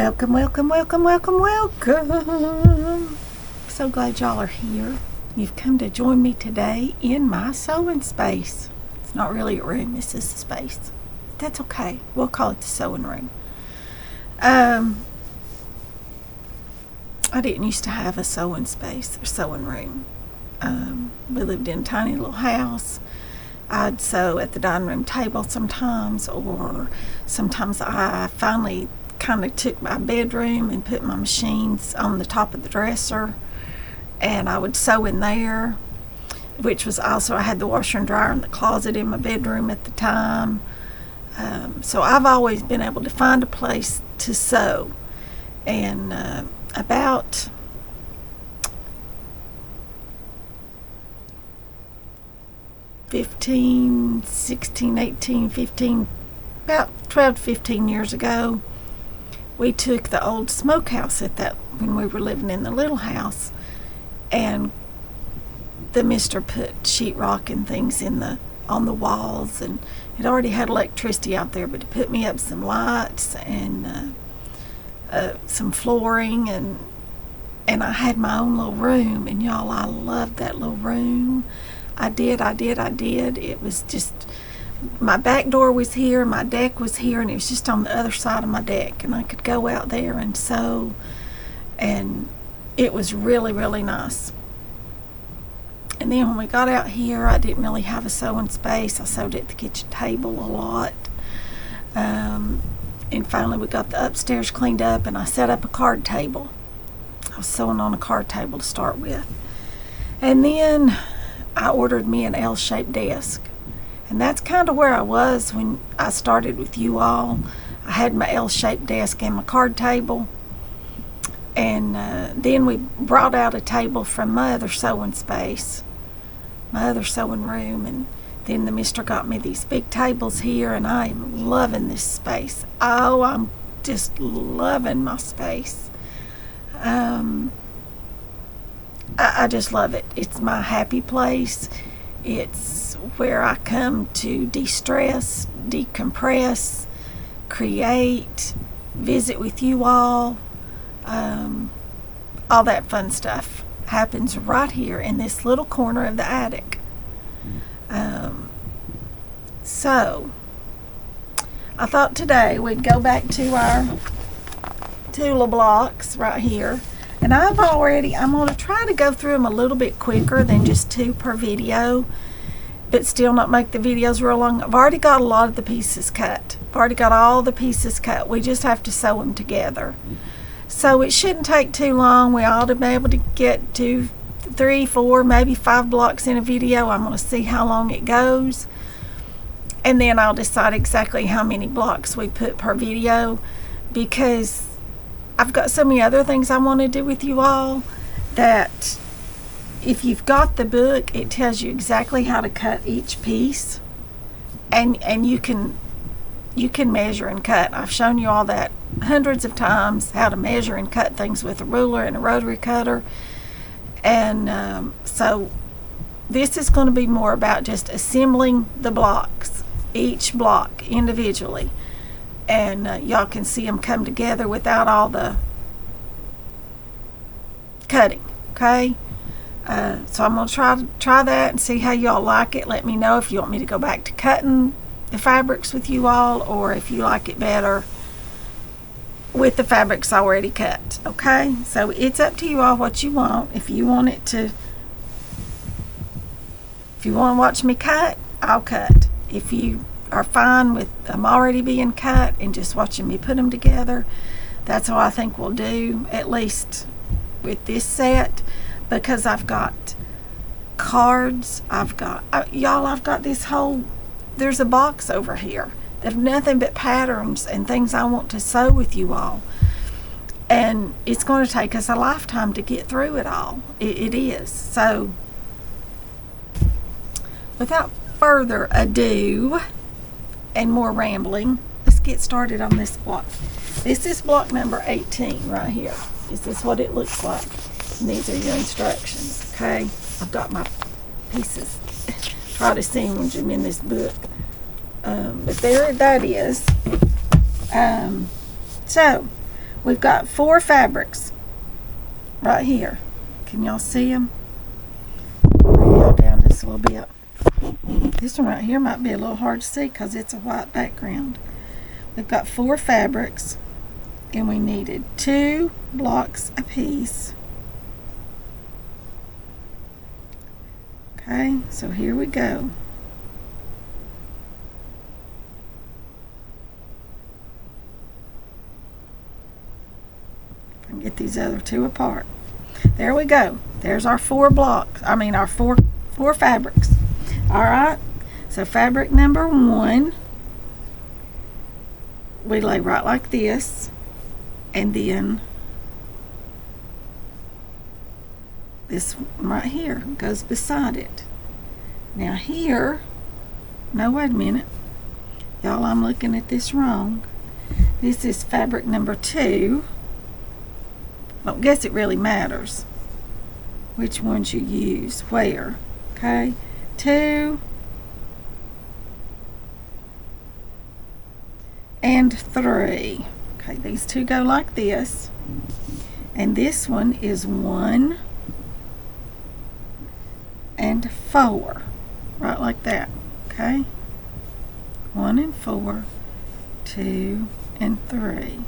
Welcome, welcome, welcome, welcome, welcome. So glad y'all are here. You've come to join me today in my sewing space. It's not really a room, this is a space. That's okay. We'll call it the sewing room. I didn't used to have a sewing space or sewing room. We lived in a tiny little house. I'd sew at the dining room table sometimes, or sometimes I finally kind of took my bedroom and put my machines on the top of the dresser, and I would sew in there, which was also, I had the washer and dryer in the closet in my bedroom at the time. So I've always been able to find a place to sew. And about about 12 to 15 years ago, we took the old smokehouse when we were living in the little house, and the mister put sheetrock and things on the walls, and it already had electricity out there, but he put me up some lights and some flooring, and I had my own little room, and y'all, I loved that little room. I did. It was just, my back door was here, my deck was here, and it was just on the other side of my deck, and I could go out there and sew, and it was really, really nice. And then when we got out here, I didn't really have a sewing space. I sewed at the kitchen table a lot. And finally we got the upstairs cleaned up, and I set up a card table. I was sewing on a card table to start with. And then I ordered me an L-shaped desk. And that's kind of where I was when I started with you all. I had my L-shaped desk and my card table. And then we brought out a table from my other sewing space, my other sewing room. And then the mister got me these big tables here, and I am loving this space. Oh, I'm just loving my space. I just love it. It's my happy place. It's where I come to de-stress, decompress, create, visit with you all. All that fun stuff happens right here in this little corner of the attic. So I thought today we'd go back to our Tula blocks right here. And I'm going to try to go through them a little bit quicker than just 2 per video, but still not make the videos real long. I've already got a lot of the pieces cut. I've already got all the pieces cut. We just have to sew them together. So it shouldn't take too long. We ought to be able to get to 3, 4, maybe 5 blocks in a video. I'm going to see how long it goes. And then I'll decide exactly how many blocks we put per video, because I've got so many other things I want to do with you all that if you've got the book, it tells you exactly how to cut each piece, and you can measure and cut. I've shown you all that hundreds of times, how to measure and cut things with a ruler and a rotary cutter. And so this is going to be more about just assembling the blocks, each block individually. And y'all can see them come together without all the cutting, okay? So I'm going to try that and see how y'all like it. Let me know if you want me to go back to cutting the fabrics with you all, or if you like it better with the fabrics already cut, okay? So it's up to you all what you want. If you want to watch me cut, I'll cut. If you are fine with them already being cut and just watching me put them together, that's how I think we'll do, at least with this set, because I've got cards, I've got this whole, there's a box over here. There's nothing but patterns and things I want to sew with you all, and it's going to take us a lifetime to get through it all. It is. So without further ado and more rambling, let's get started on this block. This is block number 18 right here. This is what it looks like, and these are your instructions, okay? I've got my pieces. Try to see them in this book, but there that is. So We've got 4 fabrics right here. Can y'all see them? Bring y'all down just a little bit. This one right here might be a little hard to see because it's a white background. We've got 4 fabrics, and we needed 2 blocks apiece. Okay, so here we go. I can get these other 2 apart. There we go. There's our 4 blocks. I mean our four fabrics. All right. So fabric number 1, we lay right like this, and then this right here goes beside it. Now here, no, wait a minute. Y'all, I'm looking at this wrong. This is fabric number 2. I don't guess it really matters which ones you use where. Okay, 2 and 3. Okay, these 2 go like this, and this one is 1 and 4, right like that. Okay, 1 and 4, 2 and 3,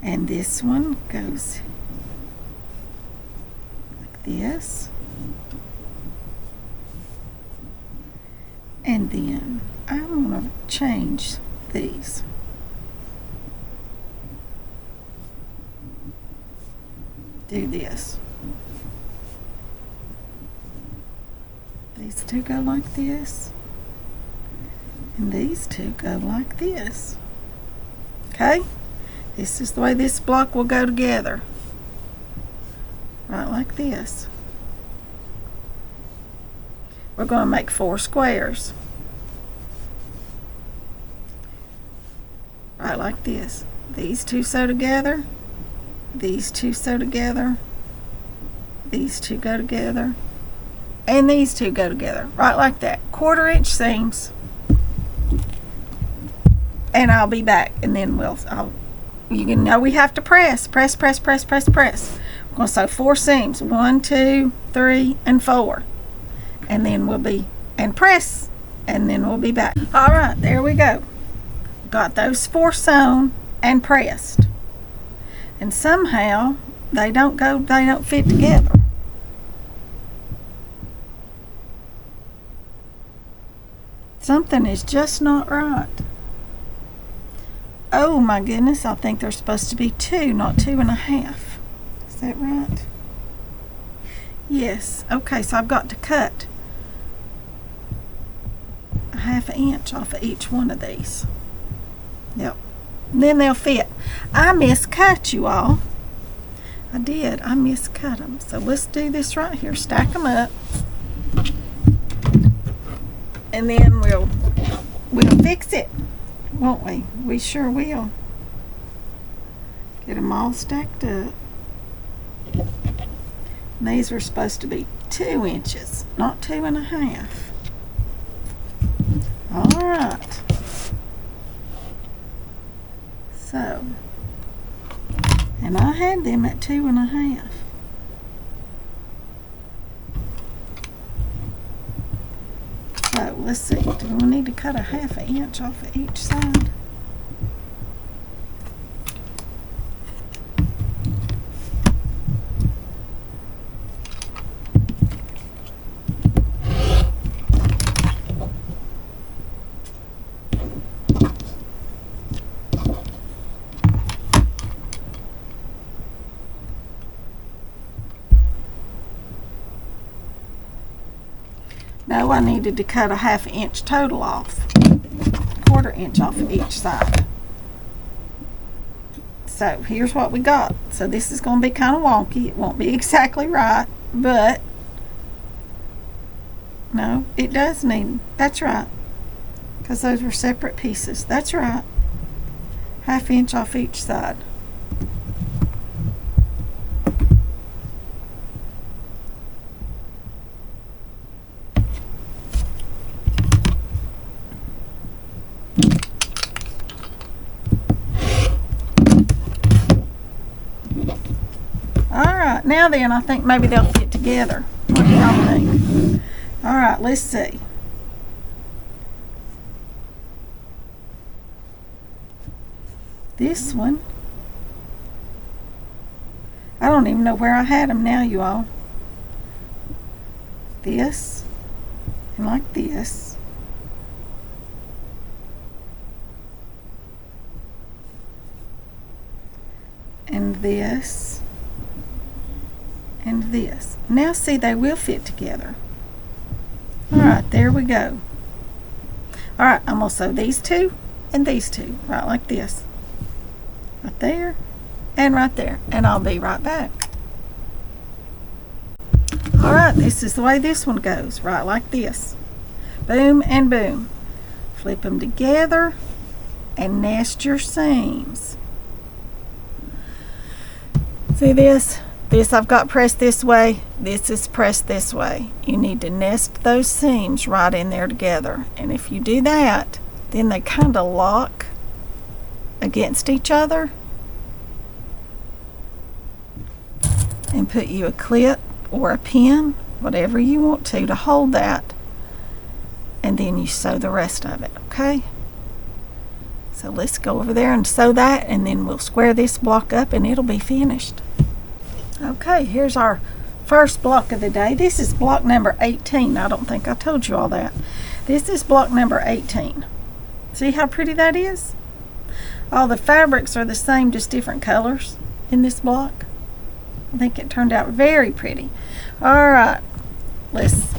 and this one goes like this, and then I'm going to change these. Do this. These 2 go like this, and these 2 go like this. Okay? This is the way this block will go together. Right like this. We're going to make 4 squares. Right like this. These 2 sew together. These 2 sew together. These 2 go together. And these 2 go together. Right like that. 1/4 inch seams. And I'll be back. And then you can know we have to press. Press, press, press, press, press. We're going to sew 4 seams. 1, 2, 3, and 4. And then and press. And then we'll be back. All right, there we go. Got those 4 sewn and pressed. And somehow they don't fit together. Something is just not right. Oh my goodness, I think they're supposed to be 2, not 2 1/2. Is that right? Yes. Okay, so I've got to cut 1/2 inch off of each one of these. Yep. And then they'll fit. I miscut, you all. I did. I miscut them. So let's do this right here. Stack them up. And then we'll fix it, won't we? We sure will. Get them all stacked up. And these were supposed to be 2 inches, not 2 1/2. All right. So, and I had them at 2 1/2. So let's see, do we need to cut 1/2 inch off of each side? No, I needed to cut 1/2 inch total off. 1/4 inch off of each side. So here's what we got. So this is going to be kind of wonky. It won't be exactly right, but no, it does need, that's right. Because those were separate pieces. That's right. 1/2 inch off each side. right, now then, I think maybe they'll fit together. What do y'all think? All right, let's see. This one, I don't even know where I had them now, you all. This, and like this. And this, and this. Now see, they will fit together. Alright, there we go. Alright, I'm going to sew these two and these two, right like this. Right there, and right there. And I'll be right back. Alright, this is the way this one goes, right like this. Boom and boom. Flip them together and nest your seams. See this? This I've got pressed this way. This is pressed this way. You need to nest those seams right in there together. And if you do that, then they kind of lock against each other. And put you a clip or a pin, whatever you want to hold that. And then you sew the rest of it, okay? So let's go over there and sew that, and then we'll square this block up and it'll be finished. Okay, here's our first block of the day. This is block number 18. I don't think I told you all that. This is block number 18. See how pretty that is? All the fabrics are the same, just different colors in this block. I think it turned out very pretty. All right, let's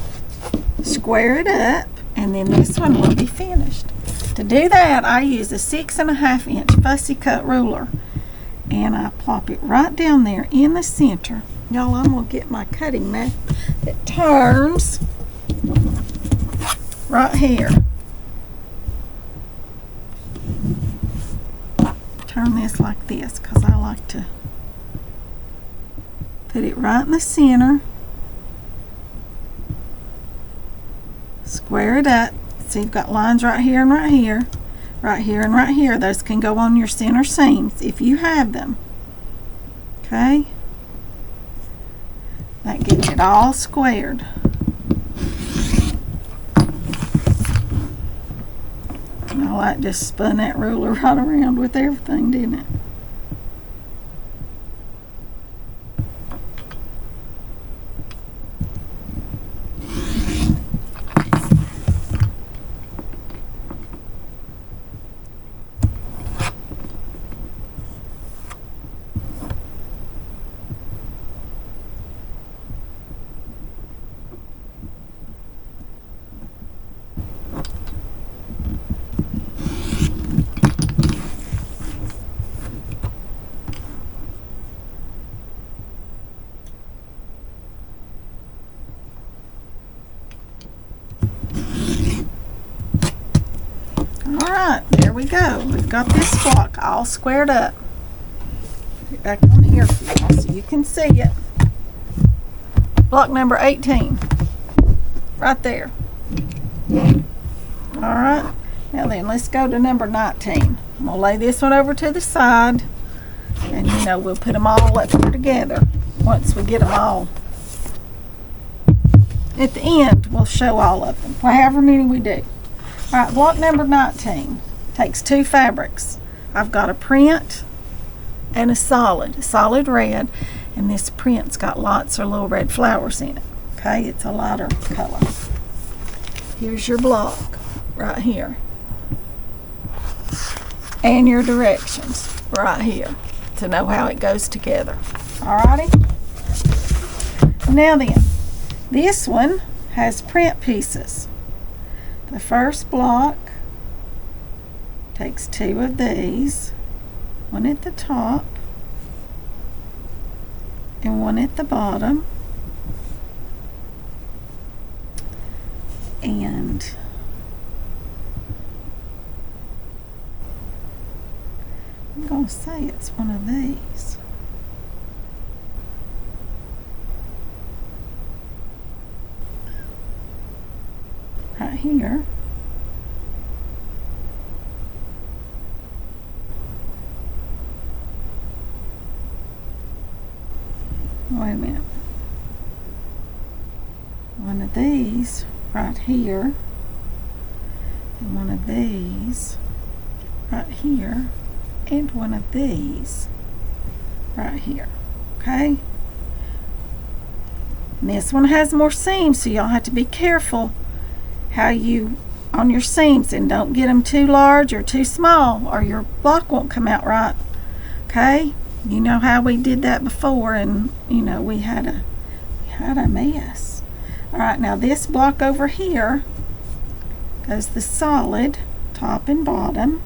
square it up, and then this one will be finished. To do that, I use a 6.5 inch fussy cut ruler, and I plop it right down there in the center. Y'all, I'm gonna get my cutting mat that turns right here. Turn this like this, because I like to put it right in the center. Square it up. So you've got lines right here and right here, right here and right here. Those can go on your center seams if you have them. Okay? That gets it all squared. And all that just spun that ruler right around with everything, didn't it? Alright, there we go. We've got this block all squared up. Put it back on here for y'all so you can see it. Block number 18. Right there. Alright, now then let's go to number 19. I'm going to lay this one over to the side, and you know we'll put them all up here together once we get them all. At the end, we'll show all of them, however many we do. Alright, block number 19 takes two fabrics. I've got a print and a solid red, and this print's got lots of little red flowers in it. Okay, it's a lighter color. Here's your block right here. And your directions right here to know how it goes together. Alrighty? Now then, this one has print pieces. The first block takes two of these, one at the top and one at the bottom, and I'm going to say it's one of these. Right here. wait a minute, one of these right here, and one of these right here, and one of these right here. Okay, and this one has more seams, so y'all have to be careful how you on your seams, and don't get them too large or too small, or your block won't come out right. Okay, you know how we did that before, and you know we had a mess. All right, now this block over here goes the solid top and bottom.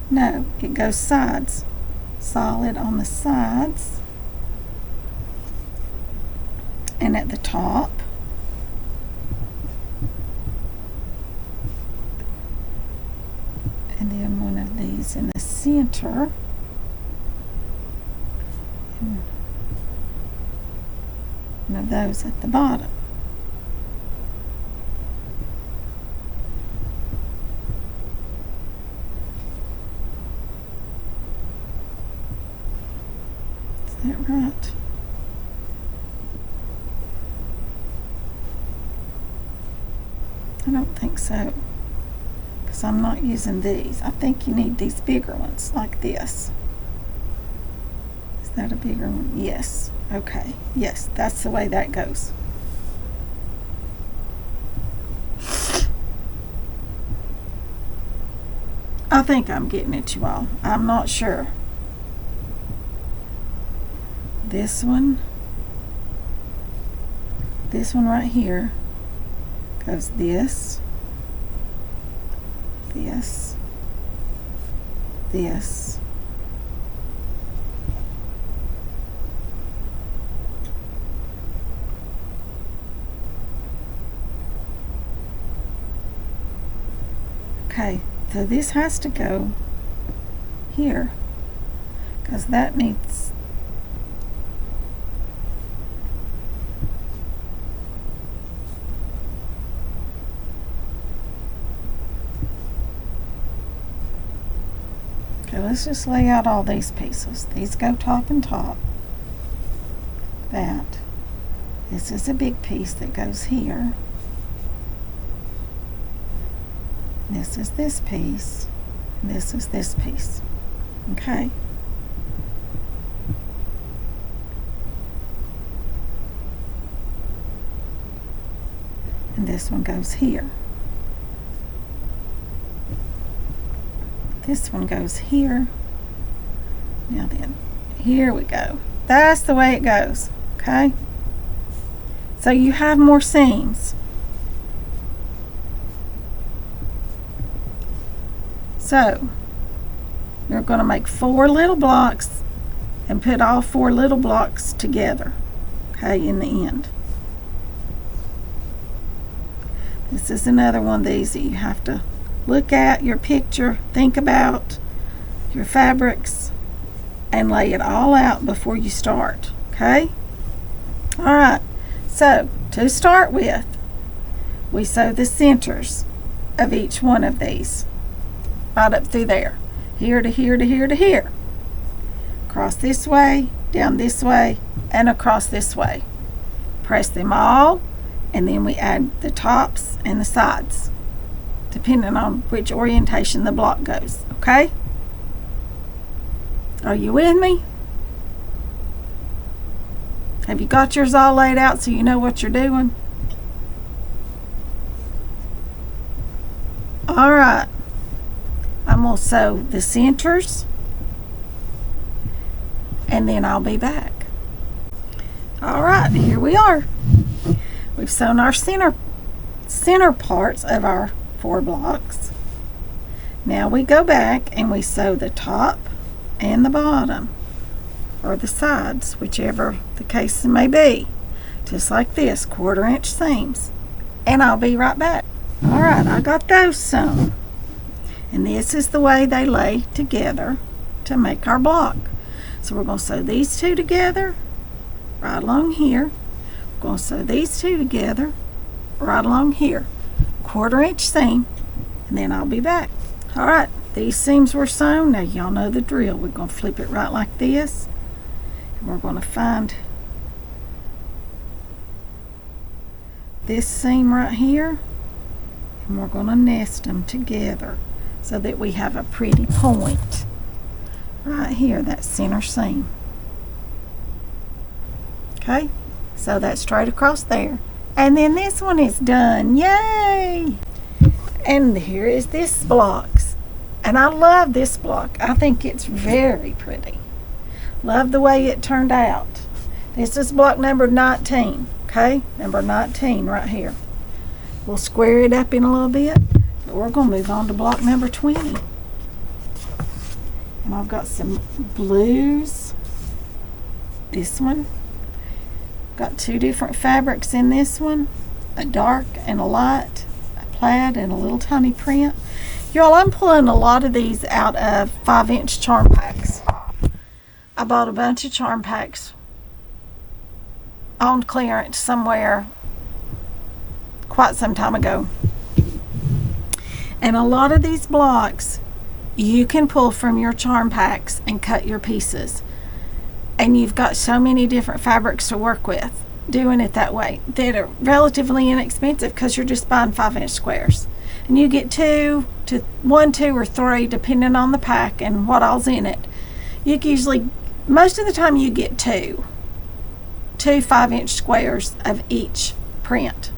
No, it goes sides, solid on the sides and at the top. And then one of these in the center. And one of those at the bottom. Is that right? I don't think so. So I'm not using these. I think you need these bigger ones like this. Is that a bigger one? Yes. Okay. Yes, that's the way that goes. I think I'm getting it, you all. I'm not sure. This one right here goes this, this, this, okay, so this has to go here because that needs let's just lay out all these pieces. These go top and top. That. This is a big piece that goes here. This is this piece. And this is this piece. Okay. And this one goes here. This one goes here. Now then, here we go. That's the way it goes, okay? So you have more seams. So you're going to make 4 little blocks and put all 4 little blocks together, okay, in the end. This is another one of these that you have to look at your picture, think about your fabrics, and lay it all out before you start, okay? All right, so to start with, we sew the centers of each one of these, right up through there, here to here to here to here. Across this way, down this way, and across this way. Press them all, and then we add the tops and the sides, depending on which orientation the block goes, okay? Are you with me? Have you got yours all laid out so you know what you're doing? All right. I'm going to sew the centers, and then I'll be back. All right, here we are. We've sewn our center parts of our 4 blocks. Now we go back and we sew the top and the bottom, or the sides, whichever the case may be, just like this, 1/4 inch seams. And I'll be right back. All right, I got those sewn, and this is the way they lay together to make our block. So we're going to sew these 2 together right along here. We're going to sew these 2 together right along here, 1/4 inch seam, and then I'll be back. All right, these seams were sewn. Now y'all know the drill. We're going to flip it right like this, We're going to find this seam right here, and we're going to nest them together so that we have a pretty point right here, that center seam. Okay, so that's straight across there. And then this one is done. Yay! And here is this blocks. And I love this block. I think it's very pretty. Love the way it turned out. This is block number 19. Okay, number 19 right here. We'll square it up in a little bit, but we're going to move on to block number 20. And I've got some blues. This one. Got two different fabrics in this one, a dark and a light, a plaid and a little tiny print. Y'all, I'm pulling a lot of these out of 5-inch charm packs. I bought a bunch of charm packs on clearance somewhere quite some time ago. And a lot of these blocks you can pull from your charm packs and cut your pieces. And you've got so many different fabrics to work with doing it that way that are relatively inexpensive because you're just buying 5-inch squares. And you get 2 or 3 depending on the pack and what all's in it. You can usually, most of the time you get two 5-inch squares of each print.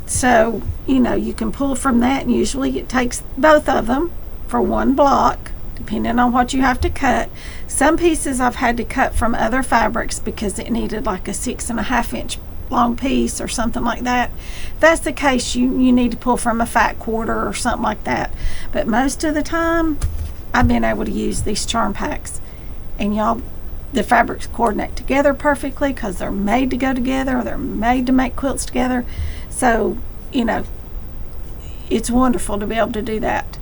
So, you know, you can pull from that, and usually it takes both of them for one block, depending on what you have to cut. Some pieces I've had to cut from other fabrics because it needed like a 6.5-inch long piece or something like that. If that's the case, you need to pull from a fat quarter or something like that. But most of the time, I've been able to use these charm packs. And y'all, the fabrics coordinate together perfectly because they're made to go together, or they're made to make quilts together. So, you know, it's wonderful to be able to do that.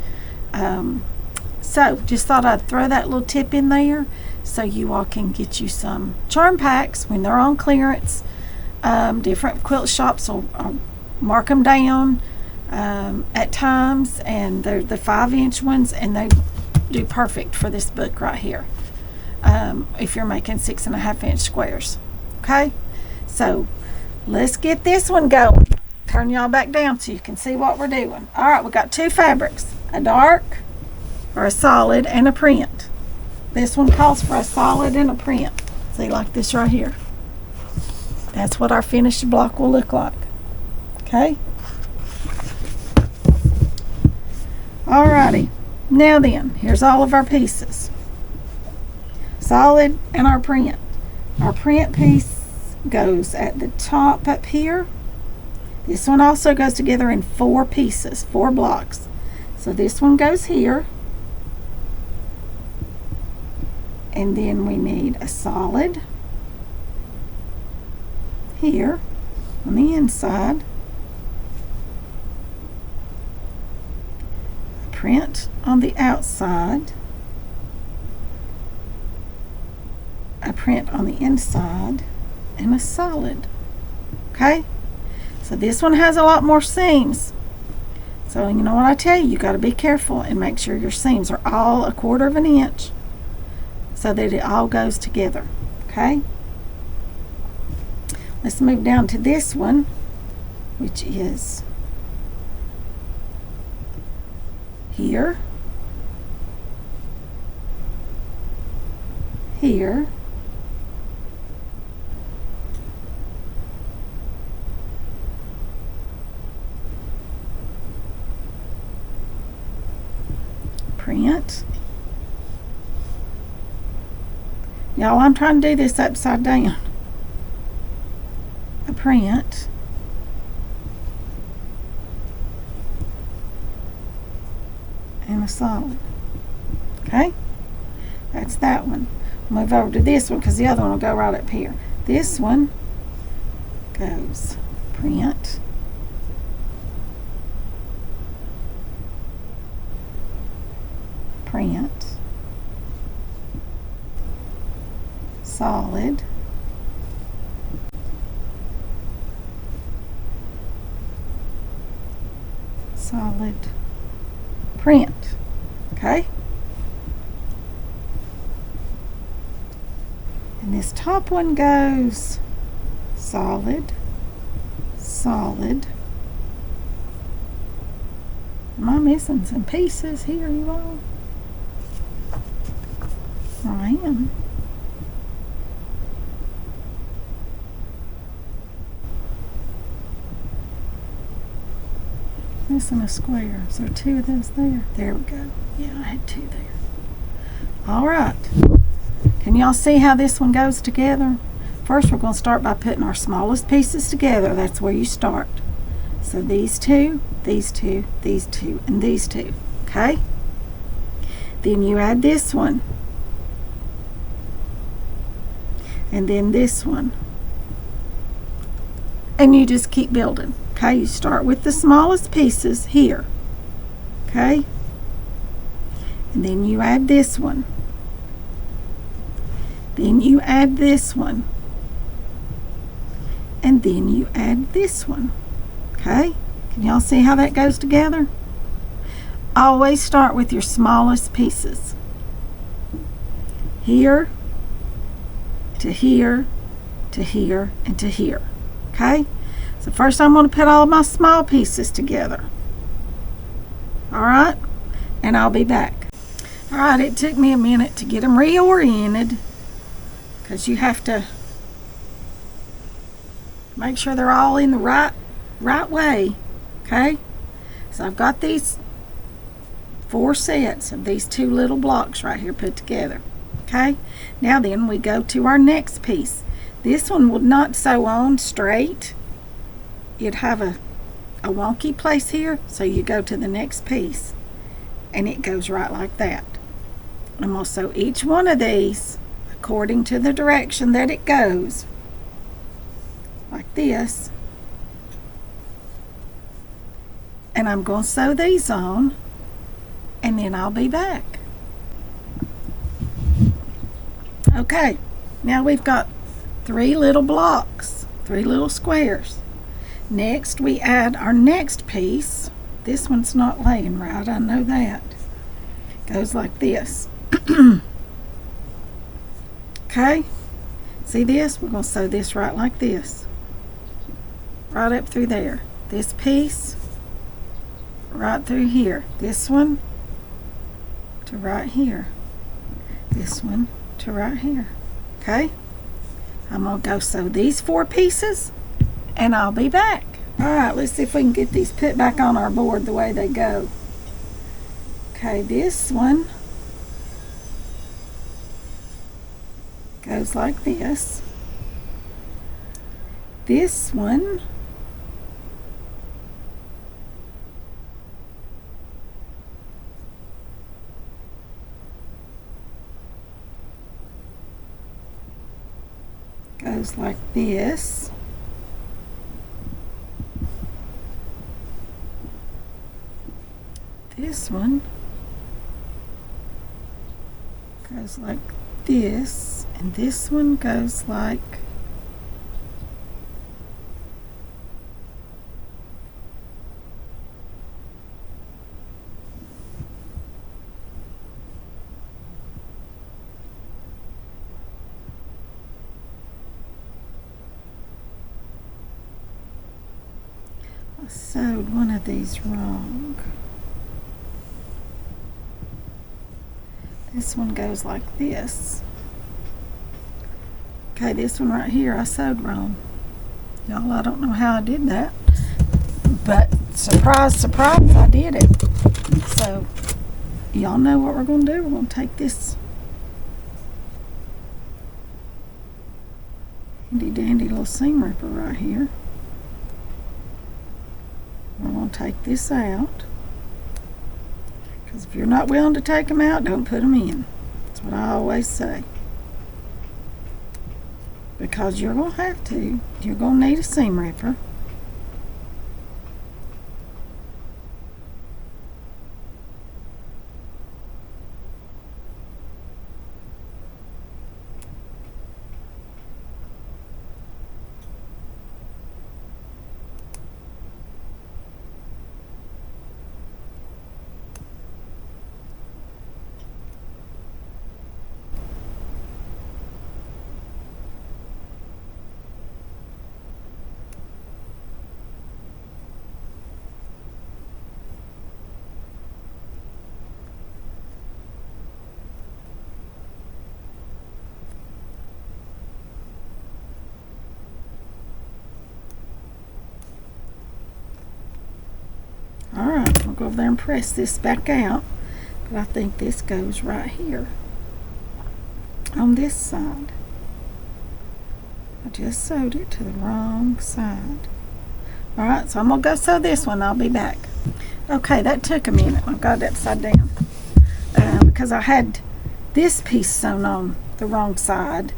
So just thought I'd throw that little tip in there so you all can get you some charm packs when they're on clearance. Different quilt shops will mark them down at times, and they're the 5-inch ones, and they do perfect for this book right here if you're making 6.5-inch squares. Okay, so let's get this one going. Turn y'all back down so you can see what we're doing. All right, we got two fabrics, a dark or a solid and a print. This one calls for a solid and a print. See, like this right here. That's what our finished block will look like. Okay? Alrighty. Now then, here's all of our pieces. Solid and our print. Our print piece goes at the top up here. This one also goes together in 4 pieces, 4 blocks. So this one goes here. And then we need a solid here on the inside, a print on the outside, a print on the inside, and a solid. Okay, so this one has a lot more seams. So you know what I tell you, you got to be careful and make sure your seams are all 1/4 inch so that it all goes together. Okay, let's move down to this one, which is here, here, print. Y'all, I'm trying to do this upside down. A print. And a solid. Okay? That's that one. Move over to this one because the other one will go right up here. This one goes print. Print. Solid. Solid. Print. Okay? And this top one goes solid, solid. Am I missing some pieces here, you all? I am. Missing a square. Is there two of those there? There we go. Yeah, I had two there. All right. Can y'all see how this one goes together? First, we're going to start by putting our smallest pieces together. That's where you start. So these two, these two, these two, and these two. Okay? Then you add this one. And then this one. And you just keep building. Okay? You start with the smallest pieces here. Okay? And then you add this one. Then you add this one. And then you add this one. Okay? Can y'all see how that goes together? Always start with your smallest pieces. Here, to here, to here, and to here. Okay? So first I'm going to put all my small pieces together. Alright? And I'll be back. Alright, it took me a minute to get them reoriented, because you have to make sure they're all in the right way. Okay? So I've got these 4 sets of these 2 little blocks right here put together. Okay? Now then we go to our next piece. This one would not sew on straight. You'd have a wonky place here, so you go to the next piece and it goes right like that. I'm going to sew each one of these according to the direction that it goes, like this. And I'm going to sew these on, and then I'll be back. Okay, now we've got 3 little blocks, 3 little squares. Next we add our next piece. This one's not laying right, I know that. Goes like this. Okay, see this? We're going to sew this right like this. Right up through there. This piece right through here. This one to right here. This one to right here. Okay? I'm going to go sew these 4 pieces and I'll be back. Alright, let's see if we can get these put back on our board the way they go. Okay, this one goes like this. This one goes like this. This one goes like this, and this one goes like I sewed one of these wrong. This one goes like this. Okay, this one right here I sewed wrong. Y'all, I don't know how I did that, but surprise, surprise, I did it. So y'all know what we're going to do. We're going to take this handy dandy little seam ripper right here. We're going to take this out, because if you're not willing to take them out, don't put them in. That's what I always say. Because you're going to have to. You're going to need a seam ripper. Alright, I'll go over there and press this back out. But I think this goes right here on this side. I just sewed it to the wrong side. Alright, so I'm going to go sew this one. I'll be back. Okay, that took a minute. I got it upside down. Because I had this piece sewn on the wrong side.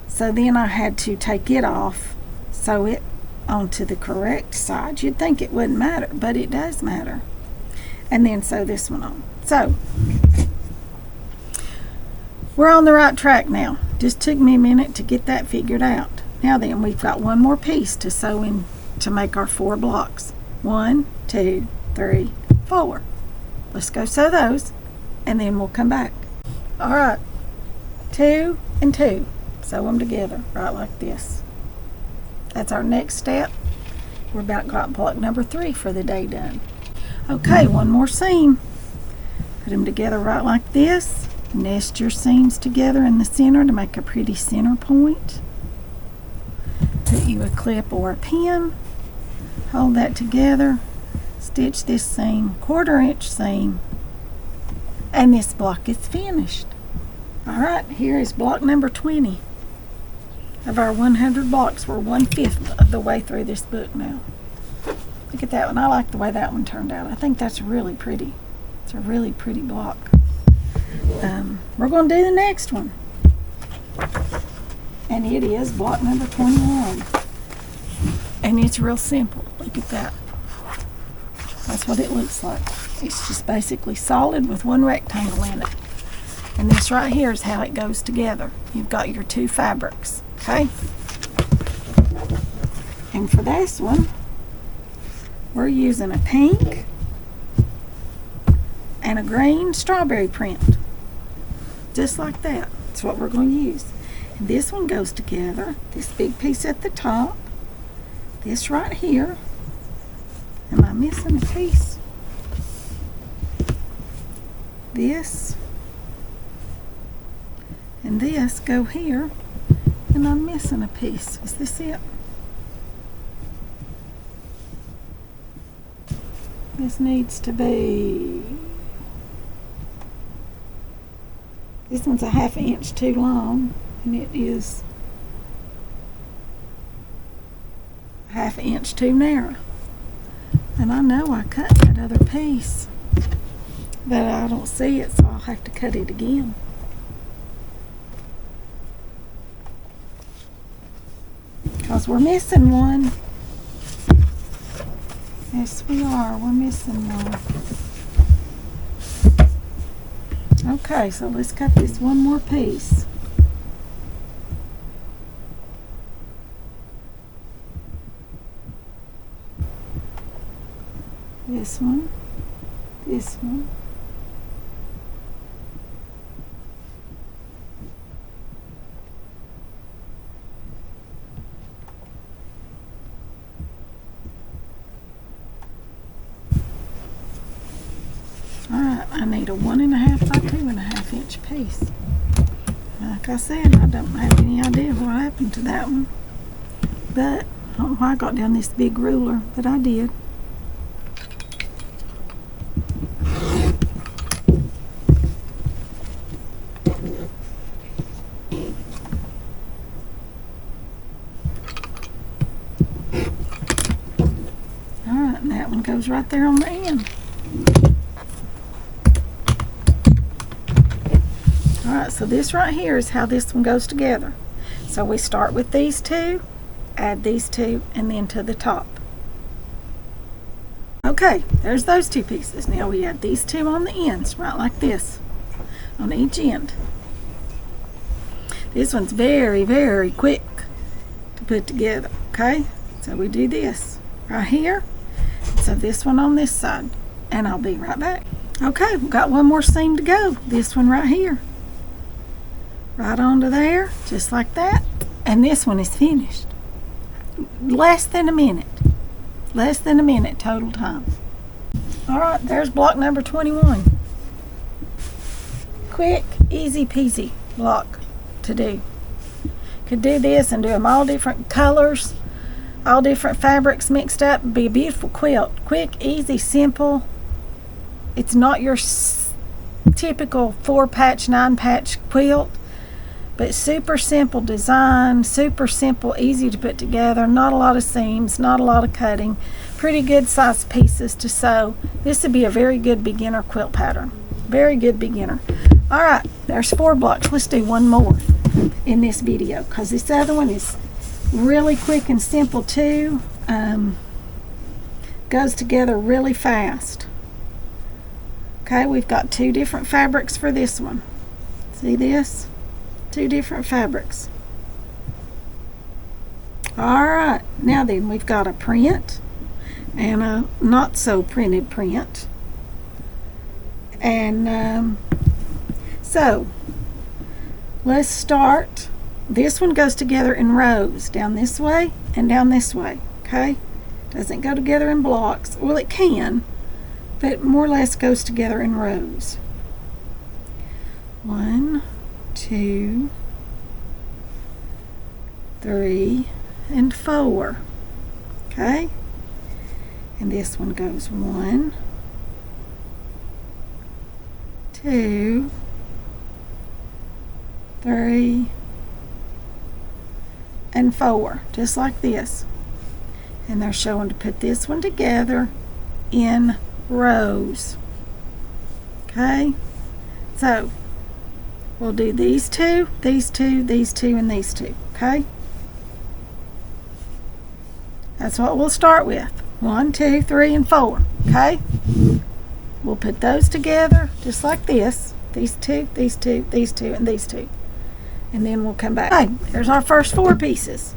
So then I had to take it off, sew it onto the correct side. You'd think it wouldn't matter, but it does matter. And then sew this one on. So, we're on the right track now. Just took me a minute to get that figured out. Now then, we've got one more piece to sew in to make our 4 blocks. 1, 2, 3, 4. Let's go sew those, and then we'll come back. Alright, 2 and 2. Sew them together, right like this. That's our next step. We're about got block number 3 for the day done. Okay, one more seam. Put them together right like this. Nest your seams together in the center to make a pretty center point. Put you a clip or a pin. Hold that together. Stitch this seam, 1/4 inch seam. And this block is finished. Alright, here is block number 20 of our 100 blocks. We're 1/5 of the way through this book now. Look at that one. I like the way that one turned out. I think that's really pretty. It's a really pretty block. We're going to do the next one. And it is block number 21. And it's real simple. Look at that. That's what it looks like. It's just basically solid with one rectangle in it. And this right here is how it goes together. You've got your 2 fabrics. Okay? And for this one, we're using a pink and a green strawberry print. Just like that. That's what we're going to use. And this one goes together. This big piece at the top. This right here. Am I missing a piece? This and this go here. And I'm missing a piece. Is this it? This needs to be... This one's a 1/2 inch too long, and it is 1/2 inch too narrow. And I know I cut that other piece, but I don't see it, so I'll have to cut it again. Because we're missing one. Yes, we are. We're missing one. Okay, so let's cut this one more piece. This one, this one. Alright, I need a 1.5 by 2.5 inch piece. Like I said, I don't have any idea what happened to that one. But I don't know why I got down this big ruler, but I did. Alright, and that one goes right there on the end. Alright, so this right here is how this one goes together. So we start with these 2, add these 2, and then to the top. Okay, there's those 2 pieces. Now we add these 2 on the ends, right like this, on each end. This one's very, very quick to put together, okay? So we do this right here. So this one on this side, and I'll be right back. Okay, we've got one more seam to go. This one right here. Right onto there, just like that. And this one is finished. Less than a minute. Less than a minute total time. Alright, there's block number 21. Quick, easy peasy block to do. Could do this and do them all different colors. all different fabrics mixed up. It'd be a beautiful quilt. Quick, easy, simple. It's not your typical 4-patch, 9-patch quilt, but super simple design, super simple, easy to put together, not a lot of seams, not a lot of cutting, pretty good size pieces to sew. This would be a very good beginner quilt pattern. Very good beginner. All right, there's 4 blocks. Let's do one more in this video because this other one is really quick and simple too. Goes together really fast. Okay, we've got 2 different fabrics for this one. See this? 2 different fabrics. All right, now then we've got a print and a not so printed print. And so let's start. This one goes together in rows, down this way and down this way. Okay, doesn't go together in blocks. Well, it can, but more or less goes together in rows. 1, 2, 3, and 4. Okay, and this one goes 1, 2, 3, and 4, just like this. And they're showing to put this one together in rows. Okay, so we'll do these 2, these 2, these 2, and these 2. Okay, that's what we'll start with. 1, 2, 3, and 4. Okay, we'll put those together just like this. These 2, these 2, these 2, and these 2. And then we'll come back. Okay, there's our first 4 pieces.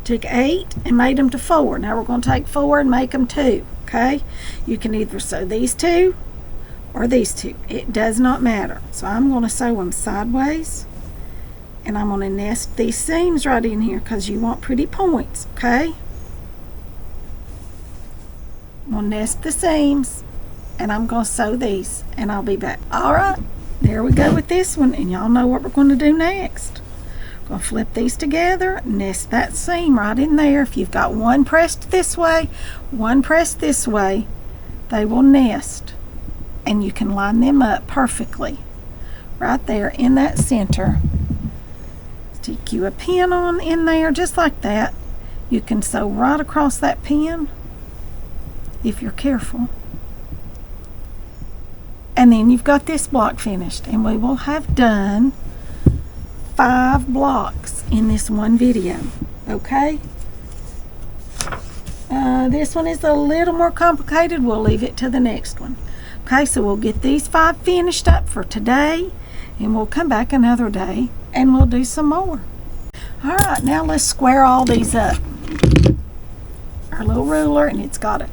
Took 8 and made them to 4. Now we're going to take 4 and make them 2. Okay, you can either sew these 2 or these 2. It does not matter. So I'm going to sew them sideways, and I'm going to nest these seams right in here because you want pretty points. Okay, I'm going to nest the seams, and I'm going to sew these, and I'll be back. All right, there we go with this one, and y'all know what we're going to do next. We're going to flip these together, nest that seam right in there. If you've got one pressed this way, one pressed this way, they will nest, and you can line them up perfectly right there in that center. Stick you a pin on in there just like that. You can sew right across that pin if you're careful. And then you've got this block finished, and we will have done 5 blocks in this one video. Okay, this one is a little more complicated. We'll leave it to the next one. Okay, so we'll get these 5 finished up for today, and we'll come back another day and we'll do some more. All right, now let's square all these up. Our little ruler, and it's got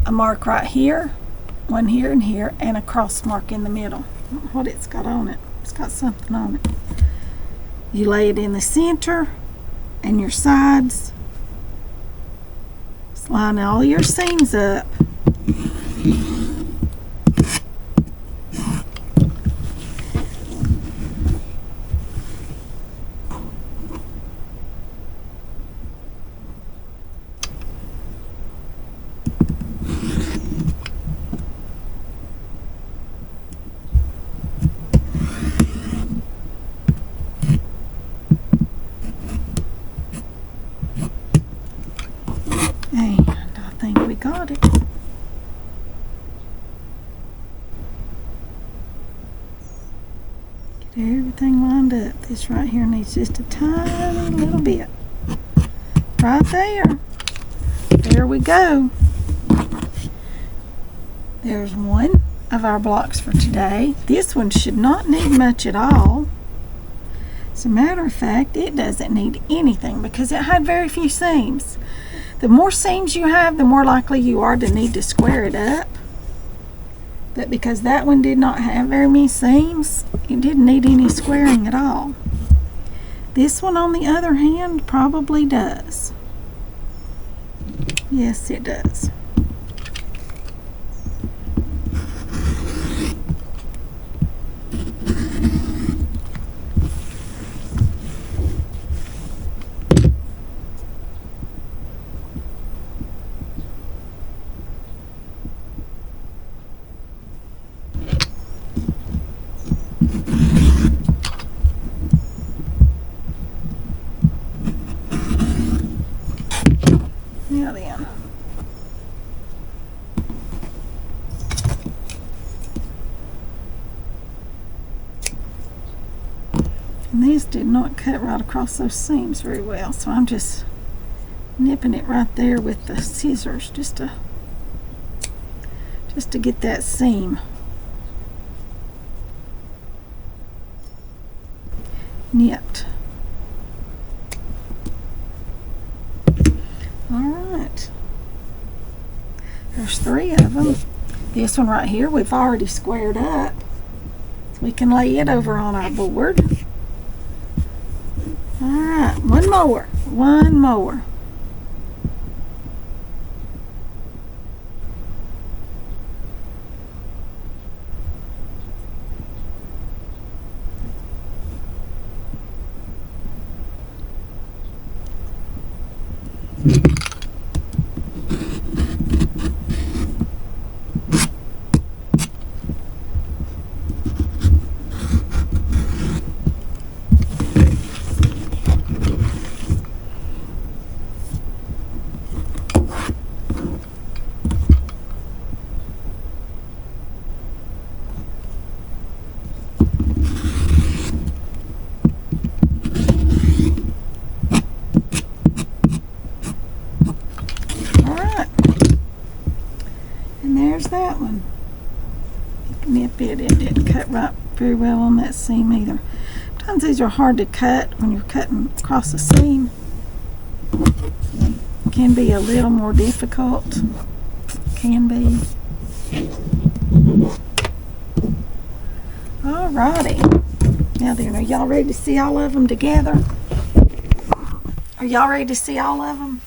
a mark right here, one here and here, and a cross mark in the middle. I don't know what it's got on it. It's got something on it. You lay it in the center and your sides. Just line all your seams up. And I think we got it. Get everything lined up. This right here needs just a tiny little bit. Right there. There we go. There's one of our blocks for today. This one should not need much at all. As a matter of fact, it doesn't need anything because it had very few seams. The more seams you have, the more likely you are to need to square it up. But because that one did not have very many seams, it didn't need any squaring at all. This one, on the other hand, probably does. Yes, it does. And these did not cut right across those seams very well, so I'm just nipping it right there with the scissors just to get that seam nipped. Alright, there's 3 of them. This one right here we've already squared up, so we can lay it over on our board. Alright, one more. That one. Nip it. It didn't cut right very well on that seam either. Sometimes these are hard to cut when you're cutting across the seam. It can be a little more difficult. Can be. Alrighty. Now then, are y'all ready to see all of them together? Are y'all ready to see all of them?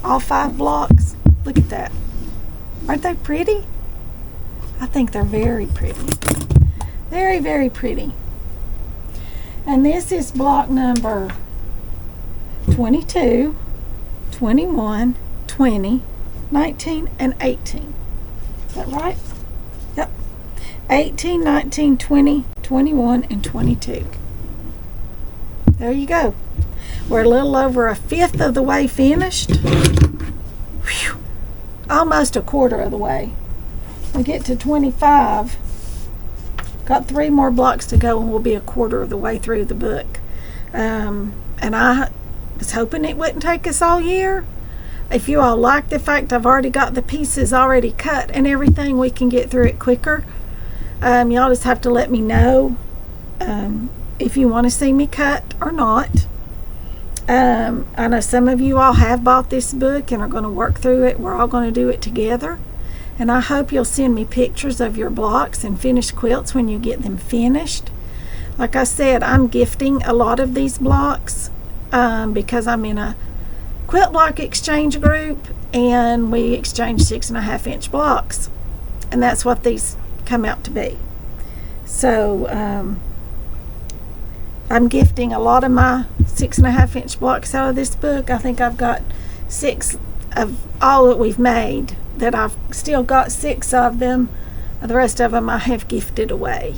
All 5 blocks? Look at that. Aren't they pretty? I think they're very pretty. Very, very pretty. And this is block number 22, 21, 20, 19, and 18. Is that right? Yep. 18, 19, 20, 21, and 22. There you go. We're a little over 1/5 of the way finished. Whew. Almost 1/4 of the way. We get to 25. Got 3 more blocks to go and we'll be 1/4 of the way through the book. And I was hoping it wouldn't take us all year. If you all like the fact I've already got the pieces already cut and everything, we can get through it quicker. Y'all just have to let me know if you want to see me cut or not. I know some of you all have bought this book and are going to work through it. We're all going to do it together. And I hope you'll send me pictures of your blocks and finished quilts when you get them finished. Like I said, I'm gifting a lot of these blocks because I'm in a quilt block exchange group and we exchange 6.5-inch blocks. And that's what these come out to be. So I'm gifting a lot of my 6.5-inch blocks out of this book. I think I've got 6 of all that we've made, that I've still got 6 of them. The rest of them I have gifted away.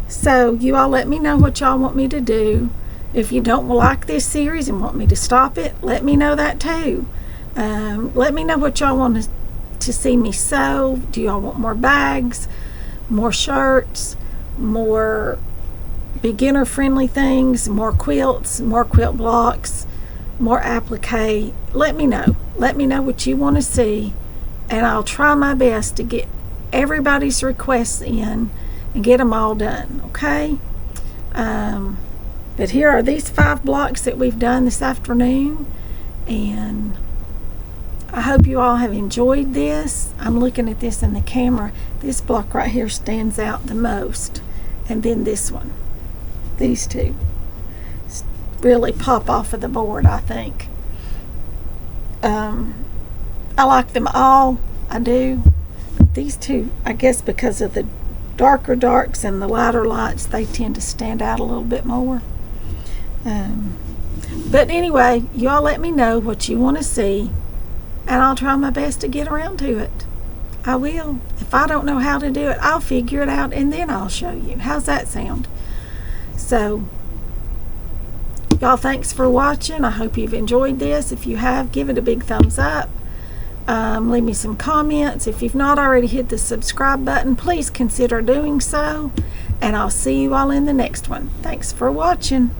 So you all let me know what y'all want me to do. If you don't like this series and want me to stop it, let me know that too. Let me know what y'all want to see me sew. Do y'all want more bags, more shirts, more beginner friendly things, more quilts, more quilt blocks, more applique? Let me know what you want to see, and I'll try my best to get everybody's requests in and get them all done. Okay, but here are these 5 blocks that we've done this afternoon, and I hope you all have enjoyed this. I'm looking at this in the camera. This block right here stands out the most, and then this one. These 2 really pop off of the board, I think. I like them all. I do. These 2, I guess because of the darker darks and the lighter lights, they tend to stand out a little bit more. But anyway, you all let me know what you want to see, and I'll try my best to get around to it. I will. If I don't know how to do it, I'll figure it out and then I'll show you. How's that sound? So y'all, thanks for watching. I hope you've enjoyed this. If you have, give it a big thumbs up. Leave me some comments. If you've not already hit the subscribe button, please consider doing so. and I'll see you all in the next one. Thanks for watching.